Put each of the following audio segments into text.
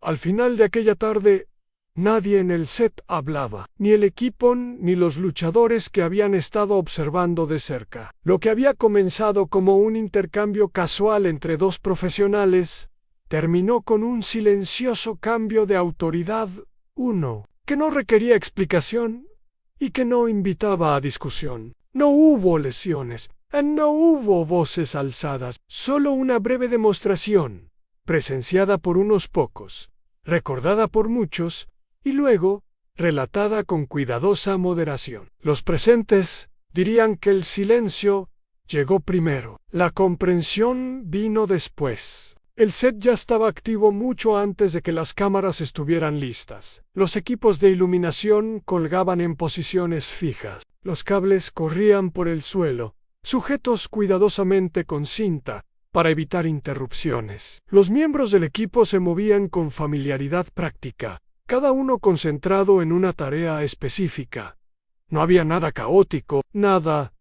Al final de aquella tarde, nadie en el set hablaba, ni el equipo ni los luchadores que habían estado observando de cerca. Lo que había comenzado como un intercambio casual entre dos profesionales, terminó con un silencioso cambio de autoridad, uno que no requería explicación y que no invitaba a discusión. No hubo lesiones, no hubo voces alzadas, solo una breve demostración, presenciada por unos pocos, recordada por muchos, y luego relatada con cuidadosa moderación. Los presentes dirían que el silencio llegó primero, la comprensión vino después. El set ya estaba activo mucho antes de que las cámaras estuvieran listas. Los equipos de iluminación colgaban en posiciones fijas. Los cables corrían por el suelo, sujetos cuidadosamente con cinta, para evitar interrupciones. Los miembros del equipo se movían con familiaridad práctica, cada uno concentrado en una tarea específica. No había nada caótico, nada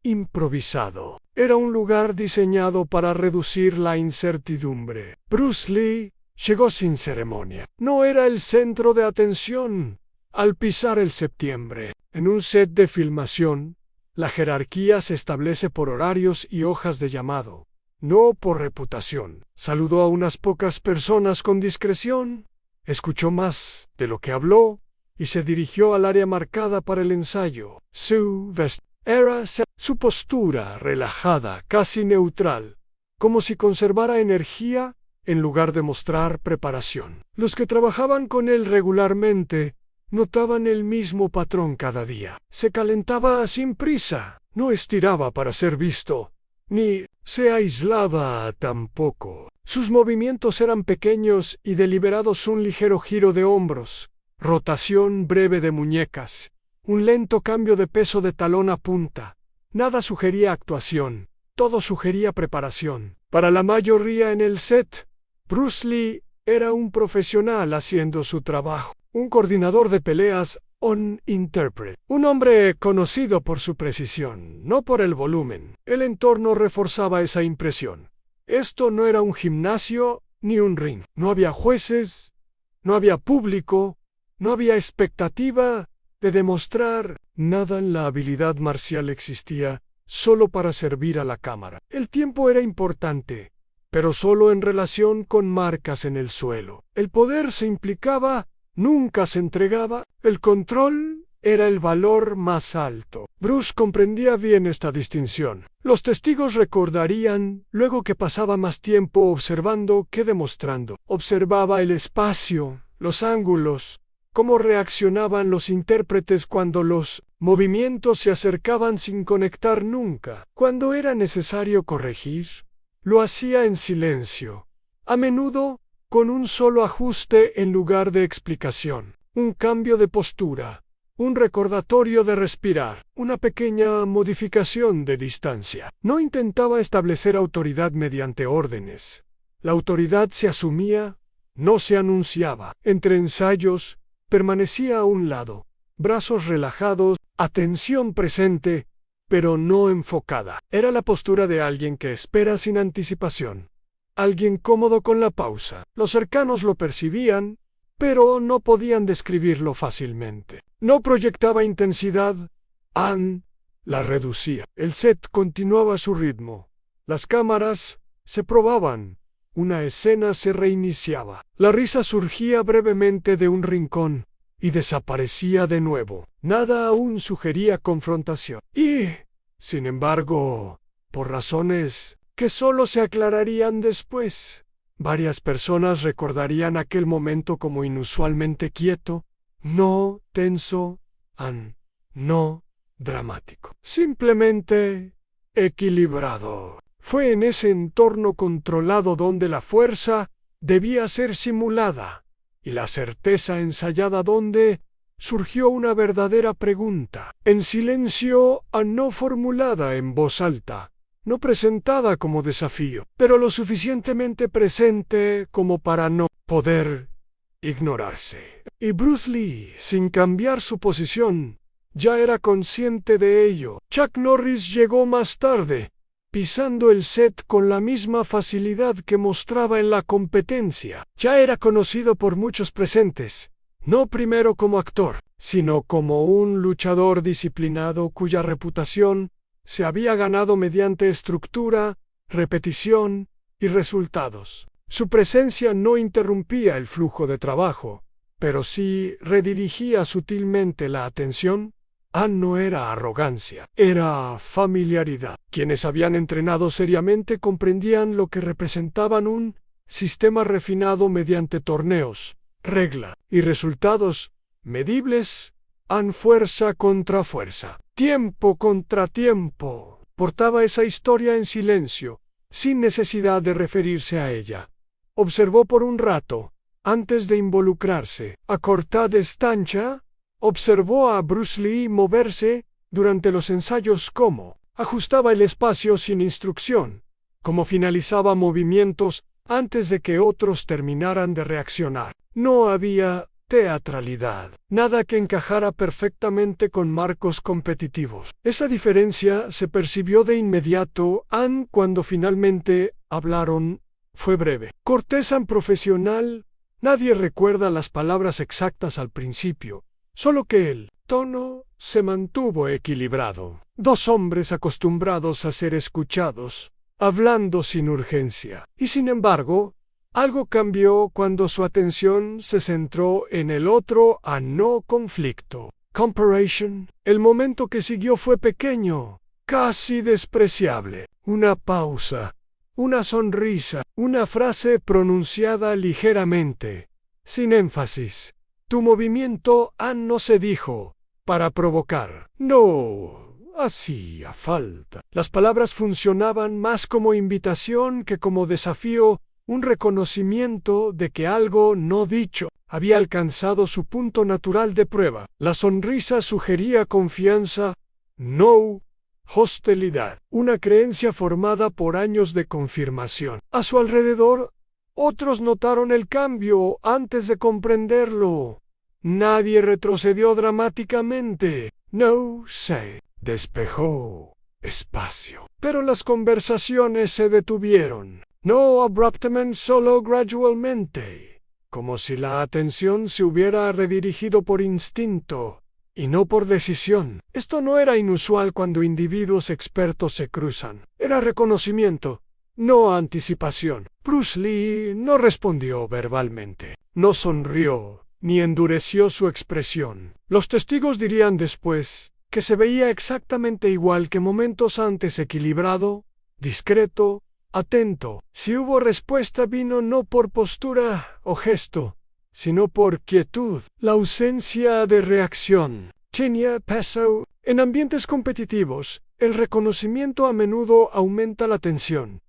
improvisado. Era un lugar diseñado para reducir la incertidumbre. Bruce Lee llegó sin ceremonia. No era el centro de atención. Al pisar el septiembre, en un set de filmación, la jerarquía se establece por horarios y hojas de llamado, no por reputación. Saludó a unas pocas personas con discreción, escuchó más de lo que habló y se dirigió al área marcada para el ensayo. Su postura relajada, casi neutral, como si conservara energía en lugar de mostrar preparación. Los que trabajaban con él regularmente notaban el mismo patrón cada día. Se calentaba sin prisa, no estiraba para ser visto, ni se aislaba tampoco. Sus movimientos eran pequeños y deliberados, un ligero giro de hombros, rotación breve de muñecas, un lento cambio de peso de talón a punta. Nada sugería actuación, todo sugería preparación. Para la mayoría en el set, Bruce Lee era un profesional haciendo su trabajo, un coordinador de peleas, un intérprete, un hombre conocido por su precisión, no por el volumen. El entorno reforzaba esa impresión. Esto no era un gimnasio ni un ring. No había jueces, no había público, no había expectativa de demostrar nada. En la habilidad marcial existía solo para servir a la cámara. El tiempo era importante, pero solo en relación con marcas en el suelo. El poder se implicaba, nunca se entregaba. El control era el valor más alto. Bruce comprendía bien esta distinción. Los testigos recordarían luego que pasaba más tiempo observando que demostrando. Observaba el espacio, los ángulos, cómo reaccionaban los intérpretes cuando los movimientos se acercaban sin conectar nunca. Cuando era necesario corregir, lo hacía en silencio, a menudo con un solo ajuste en lugar de explicación, un cambio de postura, un recordatorio de respirar, una pequeña modificación de distancia. No intentaba establecer autoridad mediante órdenes. La autoridad se asumía, no se anunciaba. Entre ensayos, permanecía a un lado, brazos relajados, atención presente, pero no enfocada. Era la postura de alguien que espera sin anticipación, alguien cómodo con la pausa. Los cercanos lo percibían, pero no podían describirlo fácilmente. No proyectaba intensidad, la reducía. El set continuaba su ritmo. Las cámaras se probaban. Una escena se reiniciaba. La risa surgía brevemente de un rincón y desaparecía de nuevo. Nada aún sugería confrontación. Y, sin embargo, por razones que solo se aclararían después, varias personas recordarían aquel momento como inusualmente quieto, no tenso, no dramático. Simplemente equilibrado. Fue en ese entorno controlado donde la fuerza debía ser simulada y la certeza ensayada donde surgió una verdadera pregunta, en silencio, no formulada en voz alta, no presentada como desafío, pero lo suficientemente presente como para no poder ignorarse. Y Bruce Lee, sin cambiar su posición, ya era consciente de ello. Chuck Norris llegó más tarde, pisando el set con la misma facilidad que mostraba en la competencia. Ya era conocido por muchos presentes, no primero como actor, sino como un luchador disciplinado cuya reputación se había ganado mediante estructura, repetición y resultados. Su presencia no interrumpía el flujo de trabajo, pero sí redirigía sutilmente la atención. No era arrogancia, era familiaridad. Quienes habían entrenado seriamente comprendían lo que representaban un sistema refinado mediante torneos, regla y resultados medibles, fuerza contra fuerza, tiempo contra tiempo. Portaba esa historia en silencio, sin necesidad de referirse a ella. Observó por un rato, antes de involucrarse. A corta distancia, observó a Bruce Lee moverse durante los ensayos, cómo ajustaba el espacio sin instrucción, cómo finalizaba movimientos antes de que otros terminaran de reaccionar. No había teatralidad, nada que encajara perfectamente con marcos competitivos. Esa diferencia se percibió de inmediato cuando finalmente hablaron. Fue breve. Cortesía profesional. Nadie recuerda las palabras exactas al principio, solo que el tono se mantuvo equilibrado. Dos hombres acostumbrados a ser escuchados, hablando sin urgencia. Y sin embargo, algo cambió cuando su atención se centró en el otro no conflicto. Comparison. El momento que siguió fue pequeño, casi despreciable. Una pausa, una sonrisa, una frase pronunciada ligeramente, sin énfasis. Tu movimiento no se dijo para provocar. No hacía falta. Las palabras funcionaban más como invitación que como desafío, un reconocimiento de que algo no dicho había alcanzado su punto natural de prueba. La sonrisa sugería confianza, no hostilidad, una creencia formada por años de confirmación. A su alrededor, otros notaron el cambio antes de comprenderlo. Nadie retrocedió dramáticamente. No se despejó espacio. Pero las conversaciones se detuvieron. No abruptamente, solo gradualmente, como si la atención se hubiera redirigido por instinto y no por decisión. Esto no era inusual cuando individuos expertos se cruzan. Era reconocimiento, no anticipación. Bruce Lee no respondió verbalmente, no sonrió, ni endureció su expresión. Los testigos dirían después que se veía exactamente igual que momentos antes, equilibrado, discreto, atento. Si hubo respuesta, vino no por postura o gesto, sino por quietud. La ausencia de reacción tenía peso. En ambientes competitivos, el reconocimiento a menudo aumenta la tensión.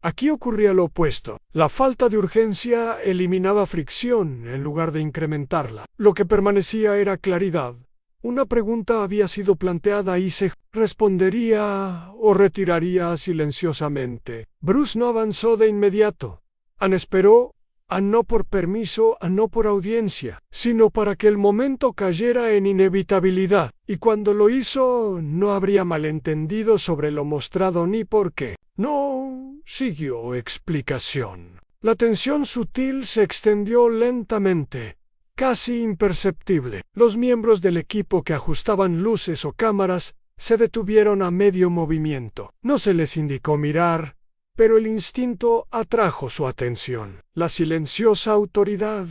Aquí ocurría lo opuesto. La falta de urgencia eliminaba fricción en lugar de incrementarla. Lo que permanecía era claridad. Una pregunta había sido planteada y se respondería o retiraría silenciosamente. Bruce no avanzó de inmediato. Esperó, no por permiso, no por audiencia, sino para que el momento cayera en inevitabilidad. Y cuando lo hizo, no habría malentendido sobre lo mostrado ni por qué. No siguió explicación. La tensión sutil se extendió lentamente, casi imperceptible. Los miembros del equipo que ajustaban luces o cámaras se detuvieron a medio movimiento. No se les indicó mirar, pero el instinto atrajo su atención. La silenciosa autoridad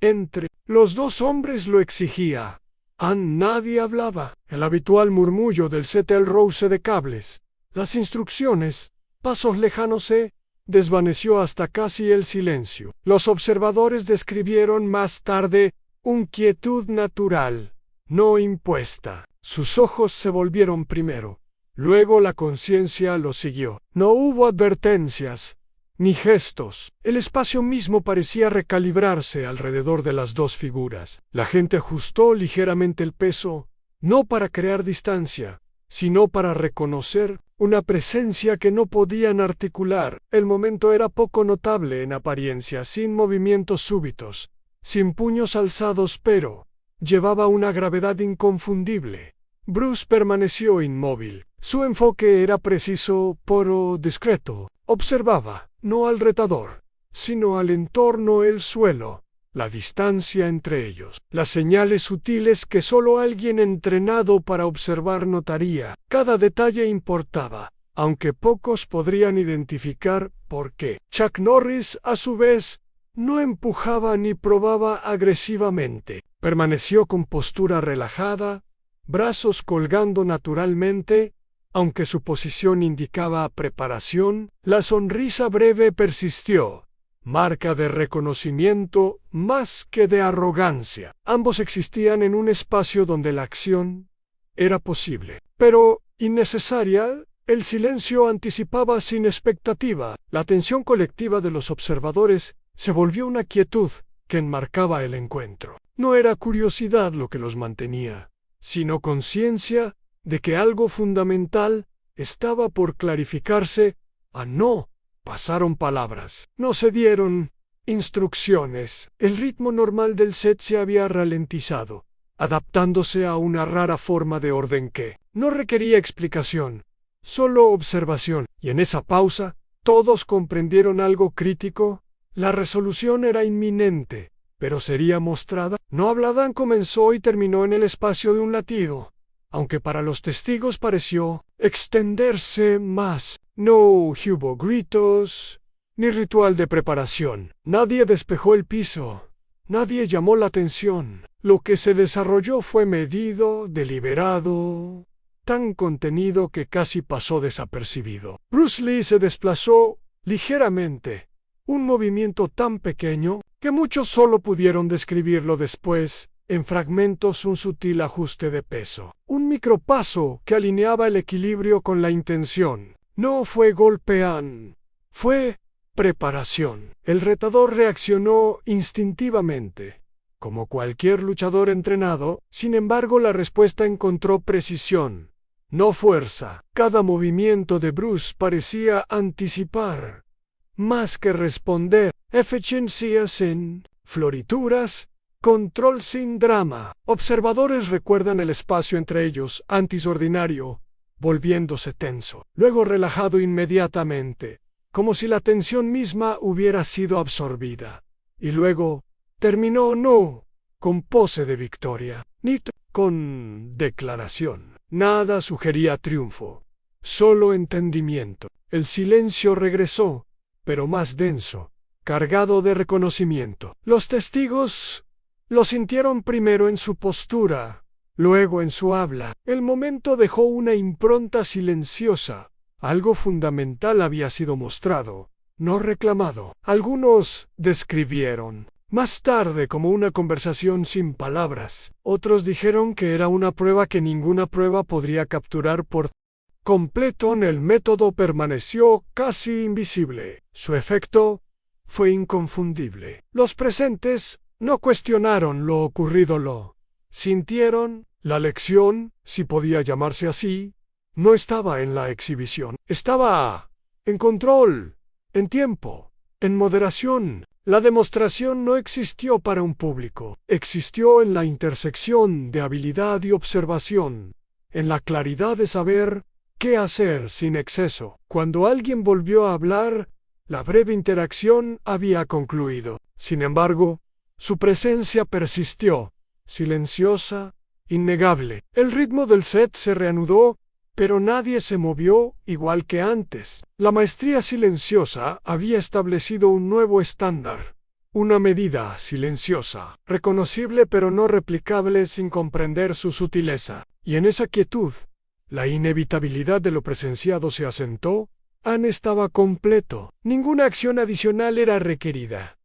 entre los dos hombres lo exigía. Nadie hablaba. El habitual murmullo del setel rouse de cables, las instrucciones, pasos lejanos se desvaneció hasta casi el silencio. Los observadores describieron más tarde una quietud natural, no impuesta. Sus ojos se volvieron primero. Luego la conciencia lo siguió. No hubo advertencias, ni gestos. El espacio mismo parecía recalibrarse alrededor de las dos figuras. La gente ajustó ligeramente el peso, no para crear distancia, sino para reconocer una presencia que no podían articular. El momento era poco notable en apariencia, sin movimientos súbitos, sin puños alzados, pero llevaba una gravedad inconfundible. Bruce permaneció inmóvil. Su enfoque era preciso, pero discreto. Observaba, no al retador, sino al entorno, el suelo, la distancia entre ellos, las señales sutiles que solo alguien entrenado para observar notaría. Cada detalle importaba, aunque pocos podrían identificar por qué. Chuck Norris, a su vez, no empujaba ni probaba agresivamente. Permaneció con postura relajada, brazos colgando naturalmente, aunque su posición indicaba preparación. La sonrisa breve persistió, marca de reconocimiento más que de arrogancia. Ambos existían en un espacio donde la acción era posible, pero innecesaria. El silencio anticipaba sin expectativa. La tensión colectiva de los observadores se volvió una quietud que enmarcaba el encuentro. No era curiosidad lo que los mantenía, sino conciencia de que algo fundamental estaba por clarificarse. No pasaron palabras, no se dieron instrucciones. El ritmo normal del set se había ralentizado, adaptándose a una rara forma de orden que no requería explicación, solo observación. Y en esa pausa, todos comprendieron algo crítico. La resolución era inminente, pero sería mostrada. No hablada comenzó y terminó en el espacio de un latido, aunque para los testigos pareció extenderse más. No hubo gritos, ni ritual de preparación. Nadie despejó el piso. Nadie llamó la atención. Lo que se desarrolló fue medido, deliberado, tan contenido que casi pasó desapercibido. Bruce Lee se desplazó ligeramente, un movimiento tan pequeño que muchos solo pudieron describirlo después, en fragmentos, un sutil ajuste de peso, un micropaso que alineaba el equilibrio con la intención. No fue golpean, fue preparación. El retador reaccionó instintivamente, como cualquier luchador entrenado. Sin embargo, la respuesta encontró precisión, no fuerza. Cada movimiento de Bruce parecía anticipar, más que responder. Eficiencias en florituras, control sin drama. Observadores recuerdan el espacio entre ellos, antes ordinario, volviéndose tenso, luego relajado inmediatamente, como si la tensión misma hubiera sido absorbida. Y luego terminó no con pose de victoria, ni con declaración. Nada sugería triunfo, solo entendimiento. El silencio regresó, pero más denso, cargado de reconocimiento. Los testigos lo sintieron primero en su postura, luego en su habla. El momento dejó una impronta silenciosa. Algo fundamental había sido mostrado, no reclamado. Algunos describieron más tarde como una conversación sin palabras. Otros dijeron que era una prueba que ninguna prueba podría capturar por completo. El método permaneció casi invisible. Su efecto fue inconfundible. Los presentes no cuestionaron lo ocurrido, lo sintieron. La lección, si podía llamarse así, no estaba en la exhibición. Estaba en control, en tiempo, en moderación. La demostración no existió para un público. Existió en la intersección de habilidad y observación, en la claridad de saber qué hacer sin exceso. Cuando alguien volvió a hablar, la breve interacción había concluido. Sin embargo, su presencia persistió, silenciosa, innegable. El ritmo del set se reanudó, pero nadie se movió igual que antes. La maestría silenciosa había establecido un nuevo estándar, una medida silenciosa, reconocible pero no replicable sin comprender su sutileza. Y en esa quietud, la inevitabilidad de lo presenciado se asentó. Estaba completo. Ninguna acción adicional era requerida.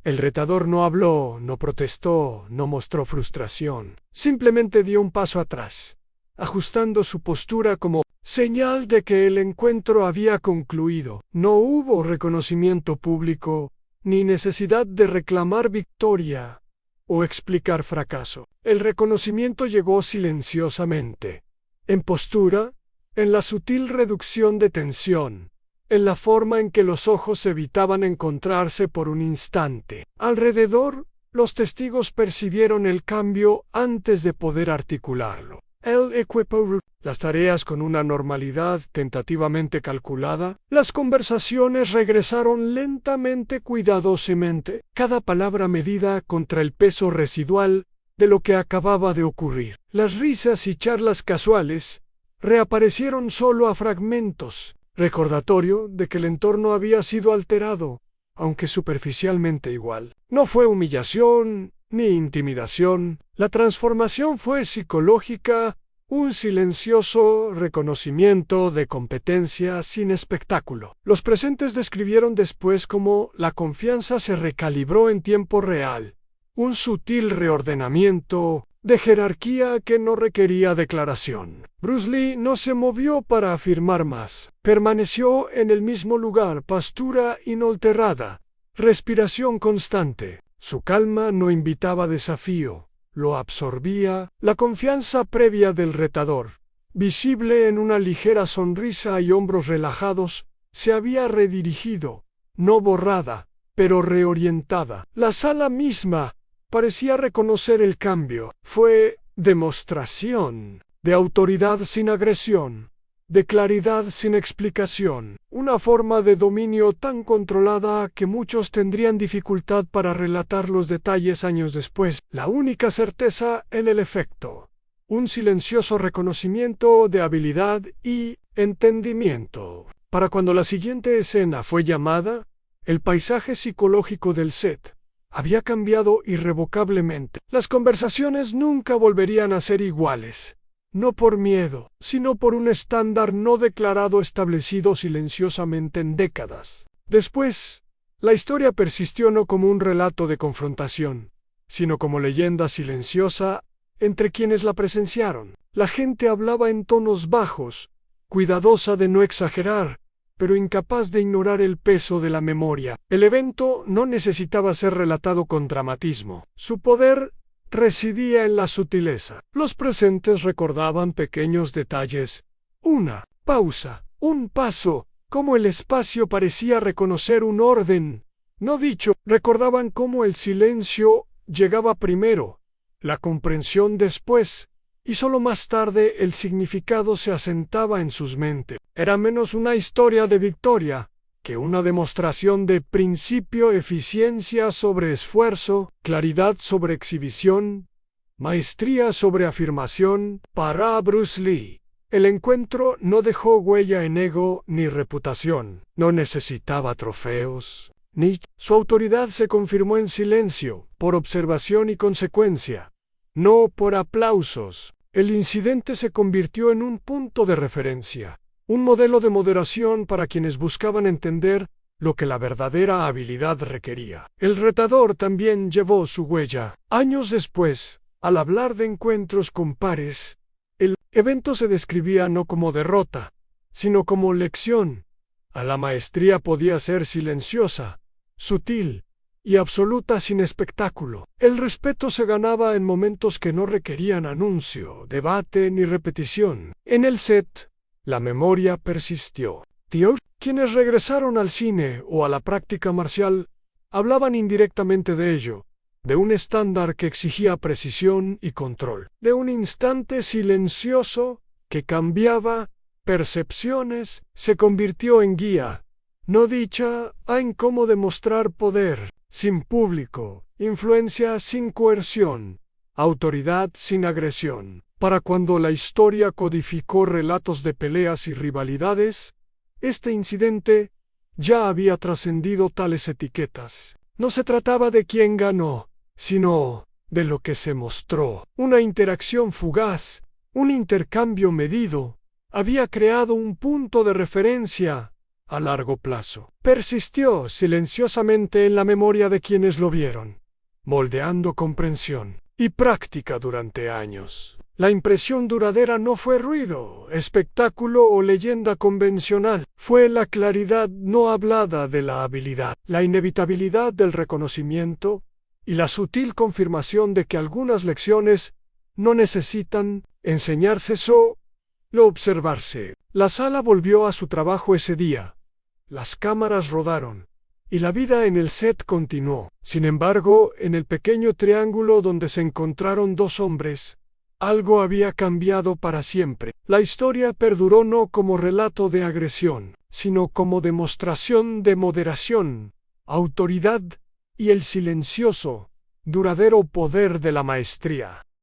El retador no habló, no protestó, no mostró frustración. Simplemente dio un paso atrás, ajustando su postura como señal de que el encuentro había concluido. No hubo reconocimiento público, ni necesidad de reclamar victoria o explicar fracaso. El reconocimiento llegó silenciosamente, en postura, en la sutil reducción de tensión, en la forma en que los ojos evitaban encontrarse por un instante. Alrededor, los testigos percibieron el cambio antes de poder articularlo. el equipo, las tareas con una normalidad tentativamente calculada, las conversaciones regresaron lentamente, cuidadosamente, cada palabra medida contra el peso residual de lo que acababa de ocurrir. Las risas y charlas casuales reaparecieron solo a fragmentos, recordatorio de que el entorno había sido alterado, aunque superficialmente igual. No fue humillación ni intimidación, la transformación fue psicológica, un silencioso reconocimiento de competencia sin espectáculo. Los presentes describieron después cómo la confianza se recalibró en tiempo real, un sutil reordenamiento de jerarquía que no requería declaración. Bruce Lee no se movió para afirmar más. Permaneció en el mismo lugar, postura inalterada, respiración constante. Su calma no invitaba desafío, lo absorbía, la confianza previa del retador, visible en una ligera sonrisa y hombros relajados, se había redirigido, no borrada, pero reorientada. La sala misma parecía reconocer el cambio. Fue demostración de autoridad sin agresión, de claridad sin explicación, una forma de dominio tan controlada que muchos tendrían dificultad para relatar los detalles años después. La única certeza en el efecto, un silencioso reconocimiento de habilidad y entendimiento. Para cuando la siguiente escena fue llamada, el paisaje psicológico del set había cambiado irrevocablemente. Las conversaciones nunca volverían a ser iguales, no por miedo, sino por un estándar no declarado establecido silenciosamente en décadas. Después, la historia persistió no como un relato de confrontación, sino como leyenda silenciosa entre quienes la presenciaron. La gente hablaba en tonos bajos, cuidadosa de no exagerar, pero incapaz de ignorar el peso de la memoria. El evento no necesitaba ser relatado con dramatismo. Su poder residía en la sutileza. Los presentes recordaban pequeños detalles, una pausa, un paso, cómo el espacio parecía reconocer un orden no dicho. Recordaban cómo el silencio llegaba primero, la comprensión después, y solo más tarde el significado se asentaba en sus mentes. Era menos una historia de victoria que una demostración de principio, eficiencia sobre esfuerzo, claridad sobre exhibición, maestría sobre afirmación. Para Bruce Lee, el encuentro no dejó huella en ego ni reputación. No necesitaba trofeos, ni su autoridad se confirmó en silencio, por observación y consecuencia, no por aplausos. El incidente se convirtió en un punto de referencia, un modelo de moderación para quienes buscaban entender lo que la verdadera habilidad requería. El retador también llevó su huella. Años después, al hablar de encuentros con pares, el evento se describía no como derrota, sino como lección. La maestría podía ser silenciosa, sutil y absoluta sin espectáculo. El respeto se ganaba en momentos que no requerían anuncio, debate ni repetición. En el set, la memoria persistió. Quienes regresaron al cine o a la práctica marcial, hablaban indirectamente de ello, de un estándar que exigía precisión y control, de un instante silencioso que cambiaba percepciones, se convirtió en guía, no dicha, en cómo demostrar poder, sin público, influencia sin coerción, autoridad sin agresión. Para cuando la historia codificó relatos de peleas y rivalidades, este incidente ya había trascendido tales etiquetas. No se trataba de quién ganó, sino de lo que se mostró. Una interacción fugaz, un intercambio medido, había creado un punto de referencia a largo plazo. Persistió silenciosamente en la memoria de quienes lo vieron, moldeando comprensión y práctica durante años. La impresión duradera no fue ruido, espectáculo o leyenda convencional, fue la claridad no hablada de la habilidad, la inevitabilidad del reconocimiento y la sutil confirmación de que algunas lecciones no necesitan enseñarse solo observarse. La sala volvió a su trabajo ese día. Las cámaras rodaron y la vida en el set continuó. Sin embargo, en el pequeño triángulo donde se encontraron dos hombres, Algo había cambiado para siempre. La historia perduró no como relato de agresión, sino como demostración de moderación, autoridad y el silencioso, duradero poder de la maestría.